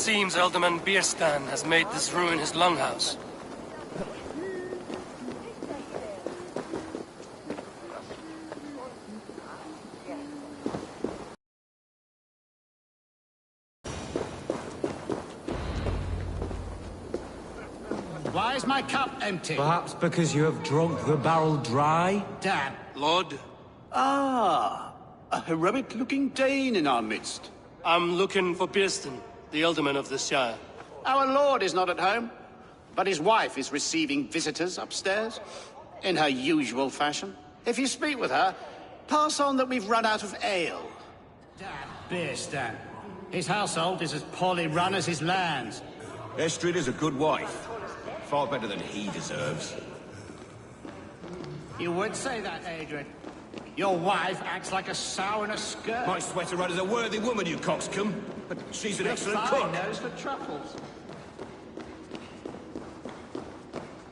seems Alderman Bierstan has made this ruin his longhouse. Why is my cup empty? Perhaps because you have drunk the barrel dry? Dad. Lord? Ah, a heroic-looking Dane in our midst. I'm looking for Bierstan, the Alderman of the Shire. Our lord is not at home, but his wife is receiving visitors upstairs, in her usual fashion. If you speak with her, pass on that we've run out of ale. Dad. Bierstan. His household is as poorly run as his lands. Estrid is a good wife. Far better than he deserves. You would say that, Adrian. Your wife acts like a sow in a skirt. My sweater run is a worthy woman, you coxcomb. But she's an excellent cook. Nose for truffles.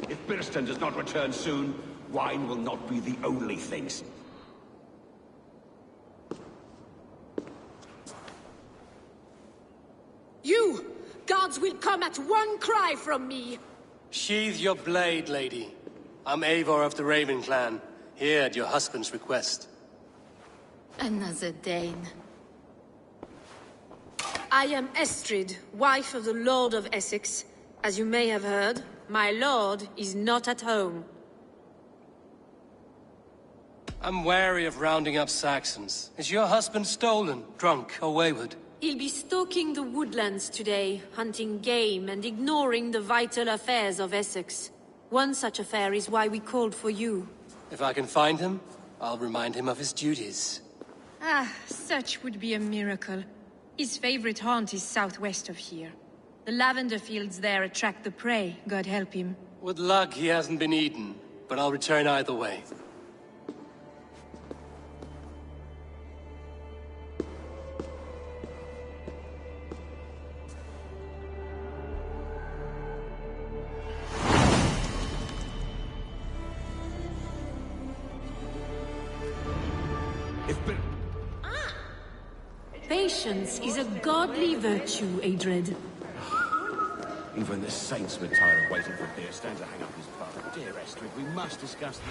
If Bierstan does not return soon, wine will not be the only things. You! Guards will come at one cry from me! Sheathe your blade, lady. I'm Eivor of the Raven Clan, here at your husband's request. Another Dane. I am Estrid, wife of the Lord of Essex. As you may have heard, my lord is not at home. I'm wary of rounding up Saxons. Is your husband stolen, drunk, or wayward? He'll be stalking the woodlands today, hunting game and ignoring the vital affairs of Essex. One such affair is why we called for you. If I can find him, I'll remind him of his duties. Ah, such would be a miracle. His favorite haunt is southwest of here. The lavender fields there attract the prey, God help him. With luck, he hasn't been eaten, but I'll return either way. Patience is a godly virtue, Adred. Even the saints were tired of waiting for Bierstan to hang up his bow. Dear Estrid, we must discuss this.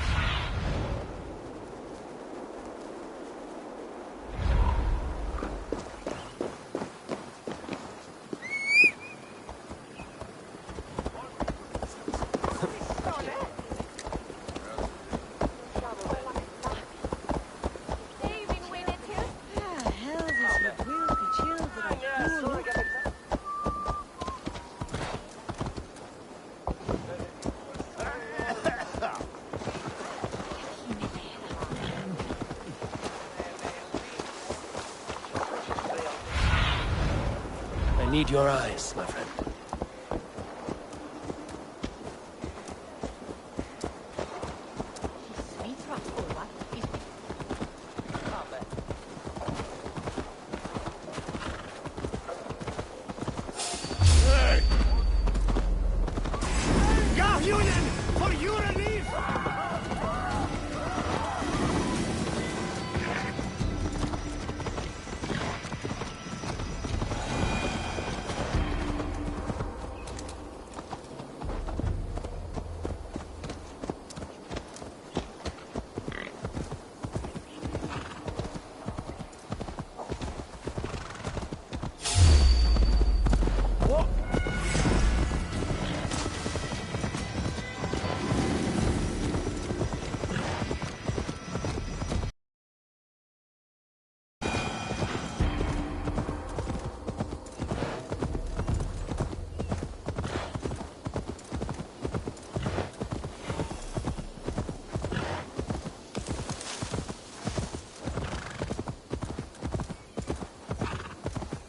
I need your eyes, my friend.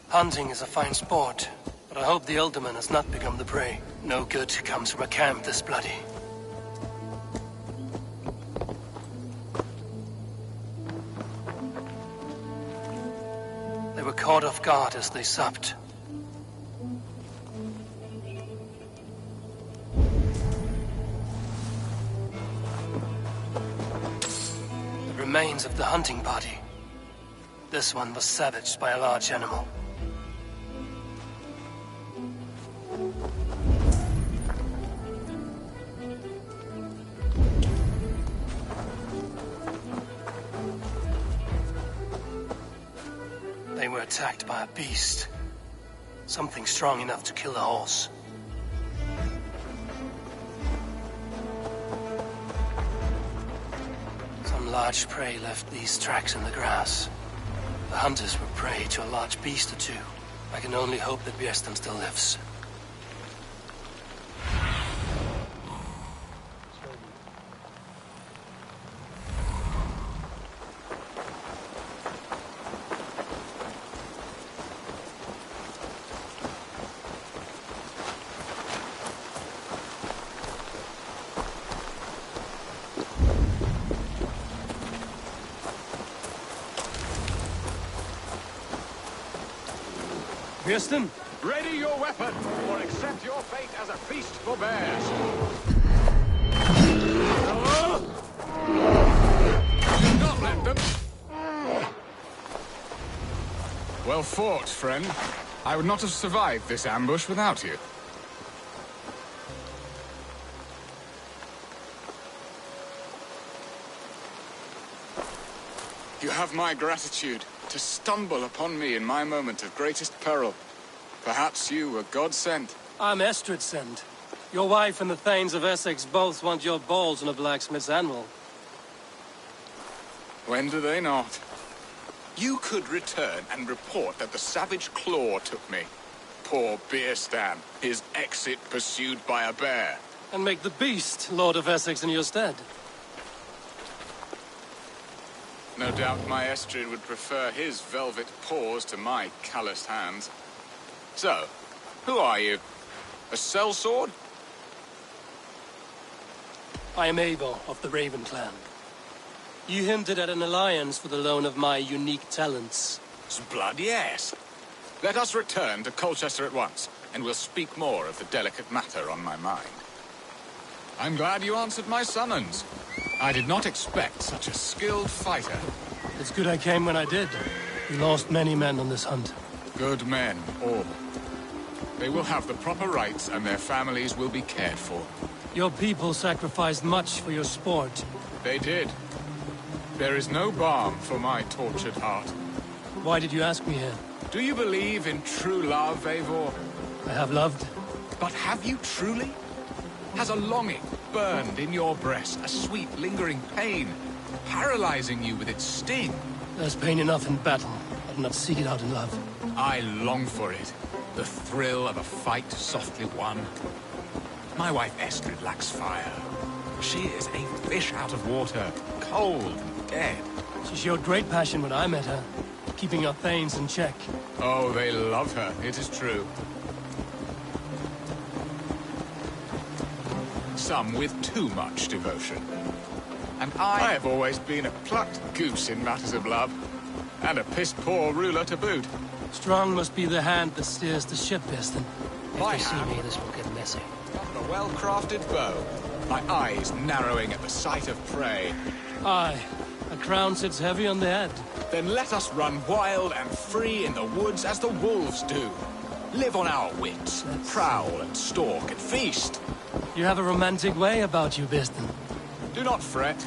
Hunting is a fine sport, but I hope the Alderman has not become the prey. No good comes from a camp this bloody. They were caught off guard as they supped. The remains of the hunting party. This one was savaged by a large animal. were attacked by a beast. Something strong enough to kill a horse. Some large prey left these tracks in the grass. The hunters were prey to a large beast or two. I can only hope that Bjersten still lives. Bjersten? Ready your weapon, or accept your fate as a feast for bears. Do not let them. Well fought, friend. I would not have survived this ambush without you. You have my gratitude to stumble upon me in my moment of greatest peril. Perhaps you were God sent. I'm Estrid sent. Your wife and the Thanes of Essex both want your balls on a blacksmith's anvil. When do they not? You could return and report that the savage claw took me. Poor Bjersten, his exit pursued by a bear. And make the beast Lord of Essex in your stead. No doubt my Estrid would prefer his velvet paws to my calloused hands. So, who are you? A sellsword? I am Eivor of the Raven clan. You hinted at an alliance for the loan of my unique talents. Blood, yes. Let us return to Colchester at once, and we'll speak more of the delicate matter on my mind. I'm glad you answered my summons. I did not expect such a skilled fighter. It's good I came when I did. We lost many men on this hunt. Good men, all. They will have the proper rights, and their families will be cared for. Your people sacrificed much for your sport. They did. There is no balm for my tortured heart. Why did you ask me here? Do you believe in true love, Eivor? I have loved. But have you truly? Has a longing burned in your breast, a sweet, lingering pain, paralyzing you with its sting? There's pain enough in battle. I do not seek it out in love. I long for it. The thrill of a fight softly won. My wife Estrid lacks fire. She is a fish out of water, cold and dead. She showed great passion when I met her, keeping our Thanes in check. Oh, they love her, it is true. Some with too much devotion. And I have always been a plucked goose in matters of love. And a piss-poor ruler to boot. Strong must be the hand that steers the ship, Bjersten. If My they see hand. me, this will get messy. A well-crafted bow. My eyes narrowing at the sight of prey. Aye, a crown sits heavy on the head. Then let us run wild and free in the woods as the wolves do. Live on our wits, prowl and stalk and feast. You have a romantic way about you, Bjersten. Do not fret.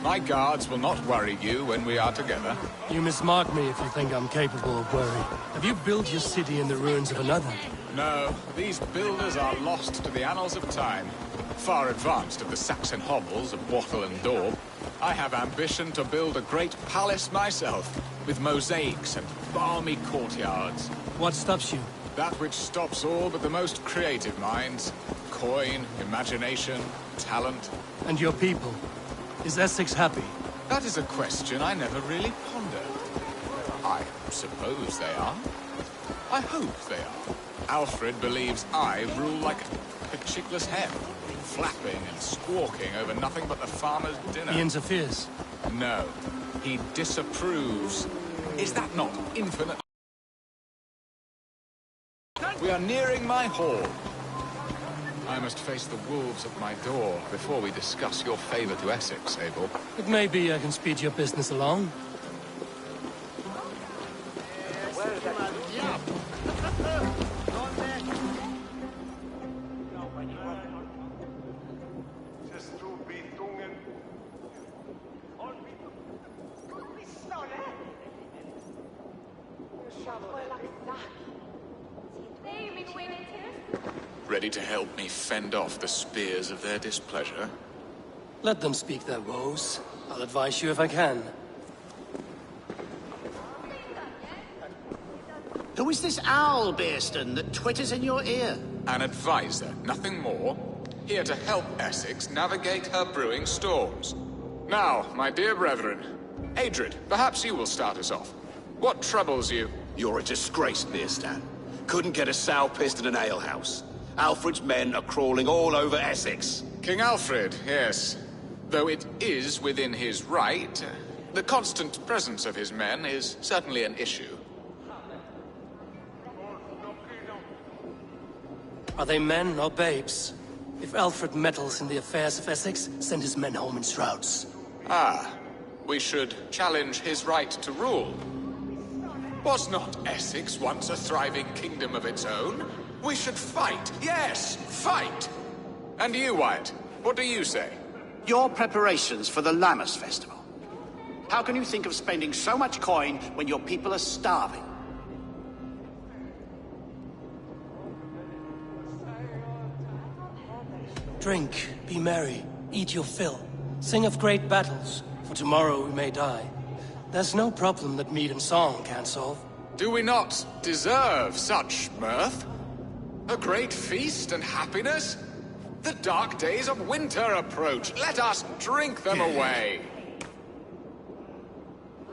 My guards will not worry you when we are together. You mismark me if you think I'm capable of worry. Have you built your city in the ruins of another? No, these builders are lost to the annals of time. Far advanced of the Saxon hovels of Wattle and Daub. I have ambition to build a great palace myself, with mosaics and balmy courtyards. What stops you? That which stops all but the most creative minds. Coin, imagination, talent. And your people? Is Essex happy? That is a question I never really pondered. I suppose they are. I hope they are. Alfred believes I rule like a chickless hen, flapping and squawking over nothing but the farmer's dinner. He interferes. No, he disapproves. Is that not infinite? We are nearing my hall. I must face the wolves at my door before we discuss your favor to Essex, Abel. It may be I can speed your business along. ready to help me fend off the spears of their displeasure? Let them speak their woes. I'll advise you if I can. Who is this owl, Bearston, that twitters in your ear? An advisor, nothing more. Here to help Essex navigate her brewing storms. Now, my dear brethren, Adrid, perhaps you will start us off. What troubles you? You're a disgrace, Bearstan. Couldn't get a sow pissed in an alehouse. Alfred's men are crawling all over Essex. King Alfred, yes. Though it is within his right, the constant presence of his men is certainly an issue. Are they men or babes? If Alfred meddles in the affairs of Essex, send his men home in shrouds. Ah, we should challenge his right to rule. Was not Essex once a thriving kingdom of its own? We should fight, yes, fight! And you, Wyatt, what do you say? Your preparations for the Lammas Festival. How can you think of spending so much coin when your people are starving? Drink, be merry, eat your fill. Sing of great battles, for tomorrow we may die. There's no problem that mead and song can't solve. Do we not deserve such mirth? A great feast and happiness? The dark days of winter approach. Let us drink them away.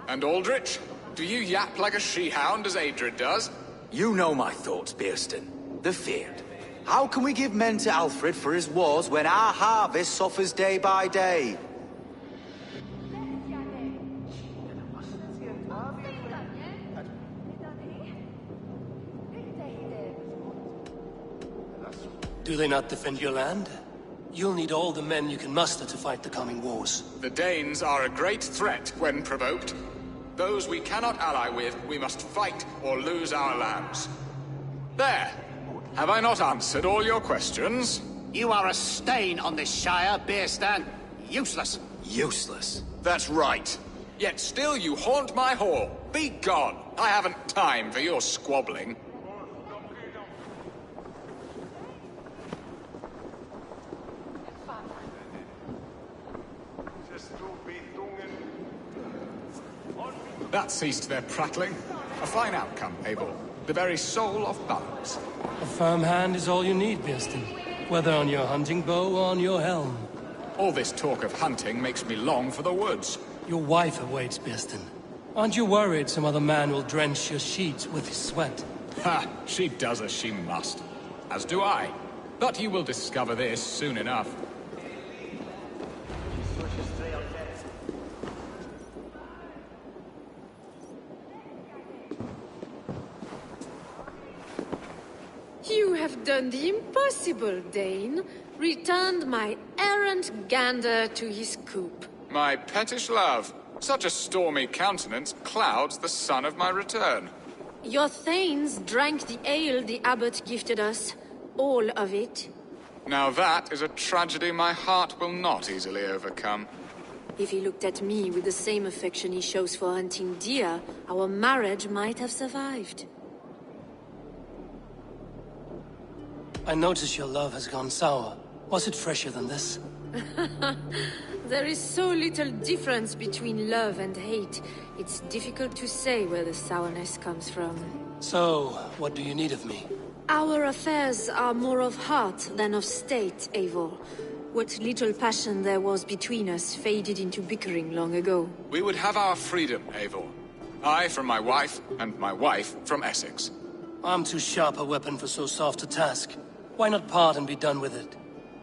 And Aldrich, do you yap like a she-hound as Adrid does? You know my thoughts, Bearston. The feared. How can we give men to Alfred for his wars when our harvest suffers day by day? Do they not defend your land? You'll need all the men you can muster to fight the coming wars. The Danes are a great threat when provoked. Those we cannot ally with, we must fight or lose our lands. There! Have I not answered all your questions? You are a stain on this Shire, Bearstan. Useless. Useless. That's right. Yet still you haunt my hall. Be gone! I haven't time for your squabbling. That ceased their prattling. A fine outcome, Abel. The very soul of balance. A firm hand is all you need, Bearston. Whether on your hunting bow or on your helm. All this talk of hunting makes me long for the woods. Your wife awaits, Bearston. Aren't you worried some other man will drench your sheets with his sweat? Ha! She does as she must. As do I. But you will discover this soon enough. You have done the impossible, Dane. Returned my errant gander to his coop. My pettish love. Such a stormy countenance clouds the sun of my return. Your thanes drank the ale the abbot gifted us. All of it. Now that is a tragedy my heart will not easily overcome. If he looked at me with the same affection he shows for hunting deer, our marriage might have survived. I notice your love has gone sour. Was it fresher than this? There is so little difference between love and hate. It's difficult to say where the sourness comes from. So, what do you need of me? Our affairs are more of heart than of state, Eivor. What little passion there was between us faded into bickering long ago. We would have our freedom, Eivor. I from my wife, and my wife from Essex. I'm too sharp a weapon for so soft a task. Why not part and be done with it?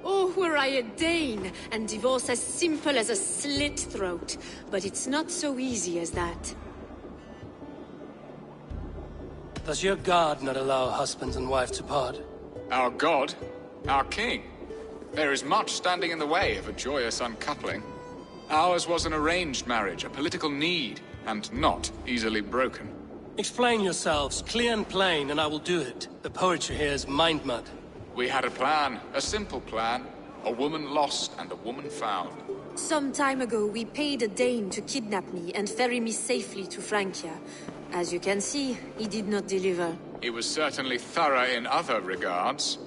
Oh, were I a Dane, and divorce as simple as a slit throat. But it's not so easy as that. Does your god not allow husbands and wife to part? Our god? Our king? There is much standing in the way of a joyous uncoupling. Ours was an arranged marriage, a political need, and not easily broken. Explain yourselves, clear and plain, and I will do it. The poetry here is mind mud. We had a plan, a simple plan. A woman lost and a woman found. Some time ago, we paid a Dane to kidnap me and ferry me safely to Francia. As you can see, he did not deliver. He was certainly thorough in other regards.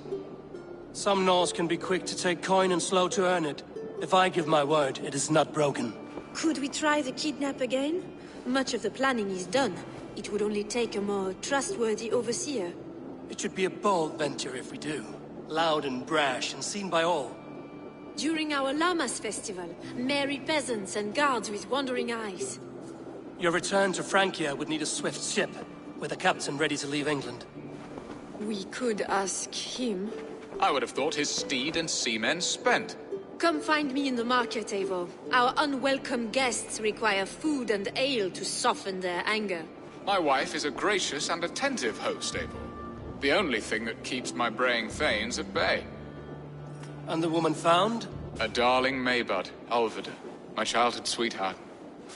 Some Norse can be quick to take coin and slow to earn it. If I give my word, it is not broken. Could we try the kidnap again? Much of the planning is done. It would only take a more trustworthy overseer. It should be a bold venture if we do. Loud and brash and seen by all. During our Llamas festival, merry peasants and guards with wandering eyes. Your return to Francia would need a swift ship, with a captain ready to leave England. We could ask him. I would have thought his steed and seamen spent. Come find me in the market, Eivor. Our unwelcome guests require food and ale to soften their anger. My wife is a gracious and attentive host, Abel. The only thing that keeps my braying thanes at bay. And the woman found? A darling Maybud, Ulvida, my childhood sweetheart.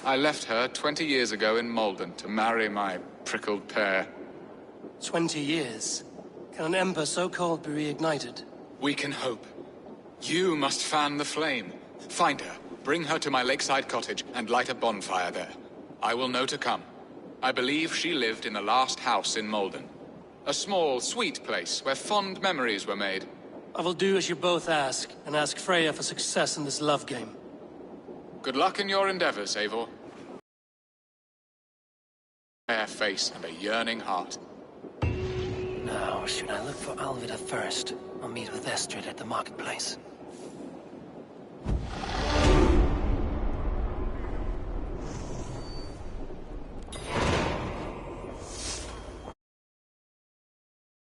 I left her 20 years ago in Malden to marry my prickled pear. 20 years? Can an ember so cold be reignited? We can hope. You must fan the flame. Find her, bring her to my lakeside cottage, and light a bonfire there. I will know to come. I believe she lived in the last house in Malden. A small, sweet place where fond memories were made. I will do as you both ask, and ask Freya for success in this love game. Good luck in your endeavors, Eivor. Fair face and a yearning heart. Now, should I look for Alvida first, or meet with Estrid at the marketplace?